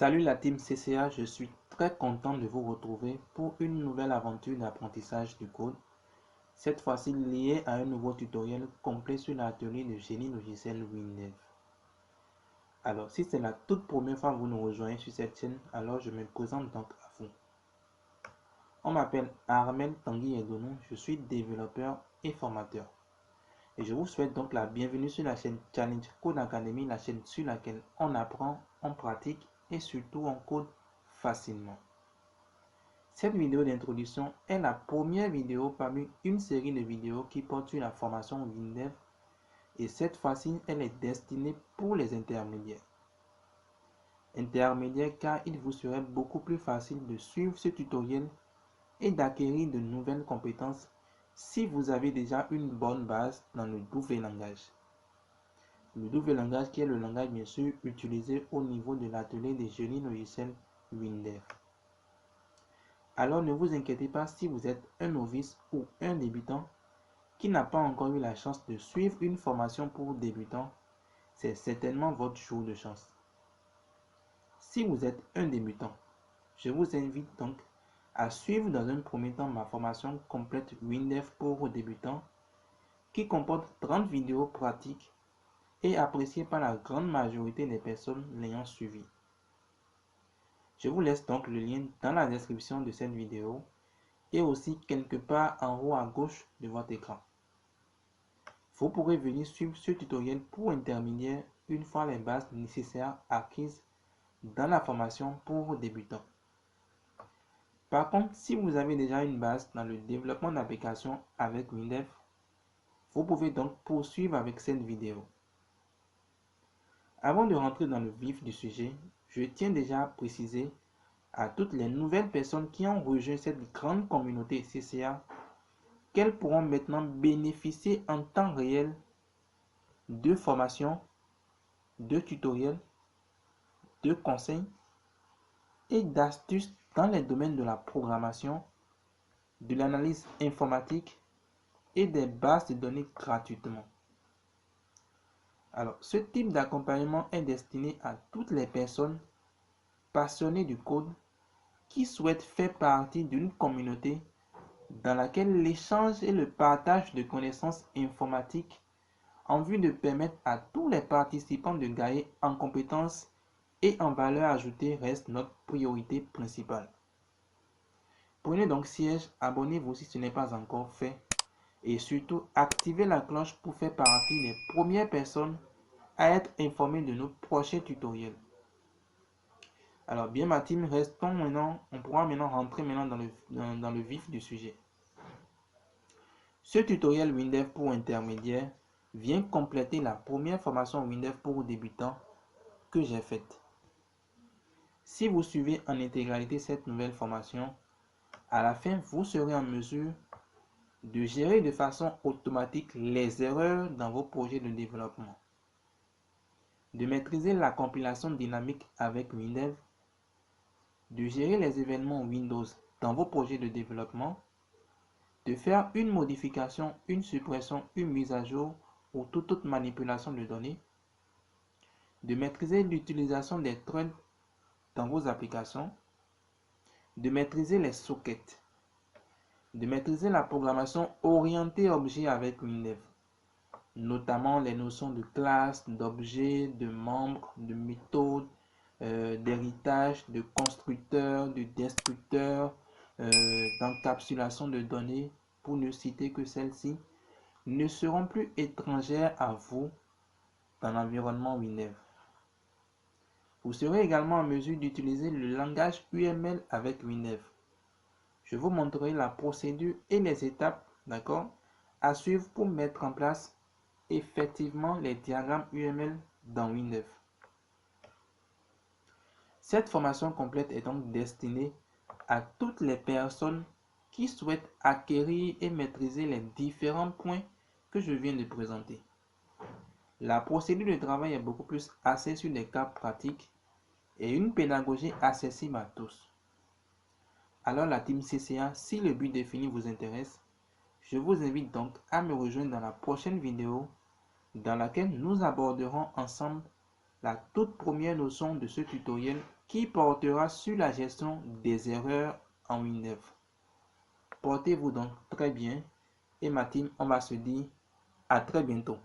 Salut la team CCA, je suis très content de vous retrouver pour une nouvelle aventure d'apprentissage du code, cette fois-ci liée à un nouveau tutoriel complet sur l'atelier de génie logiciel WinDev. Alors, si c'est la toute première fois que vous nous rejoignez sur cette chaîne, alors je me présente donc à vous. On m'appelle Armel Tanguy Edonou, je suis développeur et formateur. Et je vous souhaite donc la bienvenue sur la chaîne Challenge Code Academy, la chaîne sur laquelle on apprend, on pratique et surtout on code facilement. Cette vidéo d'introduction est la première vidéo parmi une série de vidéos qui porte sur la formation WinDev et cette fois-ci elle est destinée pour les intermédiaires. Intermédiaires car il vous serait beaucoup plus facile de suivre ce tutoriel et d'acquérir de nouvelles compétences si vous avez déjà une bonne base dans le nouveau langage. Le nouveau langage qui est le langage bien sûr utilisé au niveau de l'atelier des génies logiciels WinDev. Alors ne vous inquiétez pas si vous êtes un novice ou un débutant qui n'a pas encore eu la chance de suivre une formation pour débutants, c'est certainement votre jour de chance. Si vous êtes un débutant, je vous invite donc à suivre dans un premier temps ma formation complète WinDev pour débutants qui comporte 30 vidéos pratiques et appréciées par la grande majorité des personnes l'ayant suivi. Je vous laisse donc le lien dans la description de cette vidéo et aussi quelque part en haut à gauche de votre écran. Vous pourrez venir suivre ce tutoriel pour intermédiaire une fois les bases nécessaires acquises dans la formation pour débutants. Par contre, si vous avez déjà une base dans le développement d'applications avec WinDev, vous pouvez donc poursuivre avec cette vidéo. Avant de rentrer dans le vif du sujet, je tiens déjà à préciser à toutes les nouvelles personnes qui ont rejoint cette grande communauté CCA qu'elles pourront maintenant bénéficier en temps réel de formations, de tutoriels, de conseils et d'astuces dans les domaines de la programmation, de l'analyse informatique et des bases de données gratuitement. Alors, ce type d'accompagnement est destiné à toutes les personnes passionnées du code qui souhaitent faire partie d'une communauté dans laquelle l'échange et le partage de connaissances informatiques en vue de permettre à tous les participants de gagner en compétences et en valeur ajoutée reste notre priorité principale. Prenez donc siège, abonnez-vous si ce n'est pas encore fait et surtout activez la cloche pour faire partie des premières personnes à être informées de nos prochains tutoriels. Alors bien ma team, on pourra maintenant rentrer dans le vif du sujet. Ce tutoriel WinDev pour intermédiaires vient compléter la première formation WinDev pour débutants que j'ai faite. Si vous suivez en intégralité cette nouvelle formation, à la fin, vous serez en mesure de gérer de façon automatique les erreurs dans vos projets de développement, de maîtriser la compilation dynamique avec WinDev, de gérer les événements Windows dans vos projets de développement, de faire une modification, une suppression, une mise à jour ou toute autre manipulation de données, de maîtriser l'utilisation des threads dans vos applications, de maîtriser les sockets, de maîtriser la programmation orientée objet avec WinDev, notamment les notions de classe, d'objet, de membre, de méthode, d'héritage, de constructeur, de destructeur, d'encapsulation de données, pour ne citer que celles-ci, ne seront plus étrangères à vous dans l'environnement WinDev. Vous serez également en mesure d'utiliser le langage UML avec WinDev. Je vous montrerai la procédure et les étapes, d'accord, à suivre pour mettre en place effectivement les diagrammes UML dans WinDev. Cette formation complète est donc destinée à toutes les personnes qui souhaitent acquérir et maîtriser les différents points que je viens de présenter. La procédure de travail est beaucoup plus axée sur des cas pratiques et une pédagogie accessible à tous. Alors la team CCA, si le but défini vous intéresse, je vous invite donc à me rejoindre dans la prochaine vidéo dans laquelle nous aborderons ensemble la toute première notion de ce tutoriel qui portera sur la gestion des erreurs en Windows. Portez-vous donc très bien et ma team, on va se dire à très bientôt.